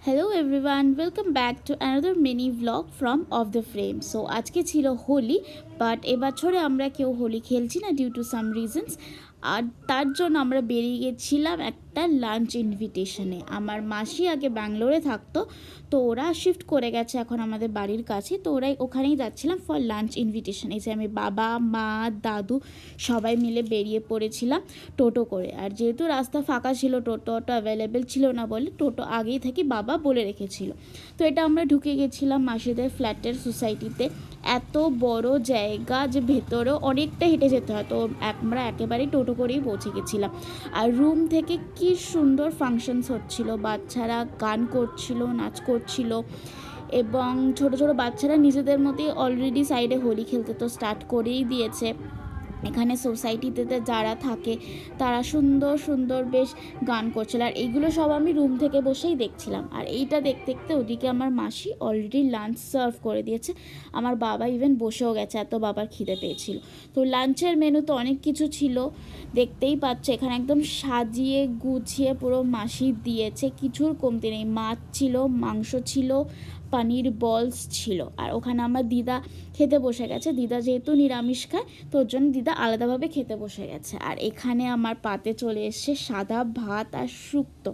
Hello everyone, welcome back to another mini vlog from of the frame. So আজকে ছিল Holi, but এবছরে আমরা কেউ হোলি খেলছি না ডিউ টু সাম রিজনস। আর তার জন্য আমরা বেরিয়ে গেছিলাম একটা লাঞ্চ ইনভিটেশনে। আমার মাসি আগে ব্যাঙ্গালোরে থাকতো, তো ওরা শিফট করে গেছে এখন আমাদের বাড়ির কাছে, তো ওরাই ওখানেই যাচ্ছিলাম ফর লাঞ্চ ইনভিটেশন। এই যে আমি বাবা, মা, দাদু সবাই মিলে বেরিয়ে পড়েছিলাম টোটো করে। আর যেহেতু রাস্তা ফাঁকা ছিল, টোটো অ্যাভেলেবেল ছিল না বলে টোটো আগেই থেকে বাবা বলে রেখেছিল। তো এটা আমরা ঢুকে গেছিলাম মাসিদের ফ্ল্যাটের সোসাইটিতে। এত বড় জায়গা যে ভেতরেও অনেকটা হেঁটে যেতে হয়, তো আমরা একেবারেই টোটো করেই পৌঁছে গেছিলাম। আর রুম থেকে কি সুন্দর ফাংশনস হচ্ছিল, বাচ্চারা গান করছিল, নাচ করছিল, এবং ছোট ছোট বাচ্চারা নিজেদের মতোই অলরেডি সাইডে হোলি খেলতে তো স্টার্ট করেই দিয়েছে। এখানে সোসাইটিতে যারা থাকে তারা সুন্দর সুন্দর বেশ গান করছিল, আর এইগুলো সব আমি রুম থেকে বসেই দেখছিলাম। আর এইটা দেখতে দেখতে ওদিকে আমার মাসি অলরেডি লাঞ্চ সার্ভ করে দিয়েছে। আমার বাবা ইভেন বসেও গেছে, এত বাবার খিদে পেয়েছিল। তো লাঞ্চের মেনু তো অনেক কিছু ছিল, দেখতেই পাচ্ছে এখানে একদম সাজিয়ে গুছিয়ে পুরো মাসি দিয়েছে, কিছুর কমতি নেই। মাছ ছিল, মাংস ছিল, পানির বলস ছিল। আর ওখানে আমার দিদা খেতে বসে গেছে। দিদা যেহেতু নিরামিষ খায়, তো ওর জন্য দিদা আলাদাভাবে খেতে বসে গেছে। আর এখানে আমার পাতে চলে এসছে সাদা ভাত আর শুক্তো।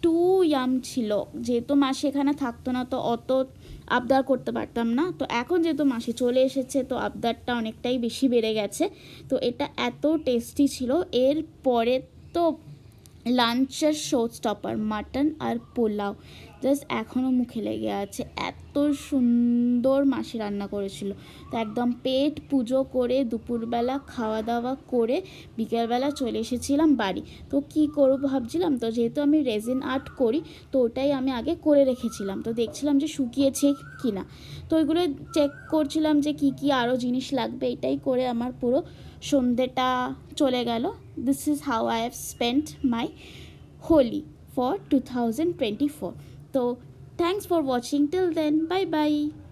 টু ইয়াম ছিল। যেহেতু মাসি এখানে থাকতো না, তো অত আবদার করতে পারতাম না। তো এখন যেহেতু মাসি চলে এসেছে, তো আবদারটা অনেকটাই বেশি বেড়ে গেছে। তো এটা এত টেস্টি ছিল। এর পরে তো লাঞ্চের শো স্টপার মাটন আর পোলাও জাস্ট এখনও মুখে লেগে আছে। এত সুন্দর মাসি রান্না করেছিল। তো একদম পেট পুজো করে দুপুরবেলা খাওয়া দাওয়া করে বিকেলবেলা চলে এসেছিলাম বাড়ি। তো কি করব ভাবছিলাম, তো যেহেতু আমি রেজিন আর্ট করি, তো ওটাই আমি আগে করে রেখেছিলাম। তো দেখছিলাম যে শুকিয়েছে কি না, তো ওইগুলো চেক করছিলাম যে কি কি আরও জিনিস লাগবে। এটাই করে আমার পুরো সন্ধেটা চলে গেল। This is how I have spent my Holi for 2024. So thanks for watching till then. Bye bye.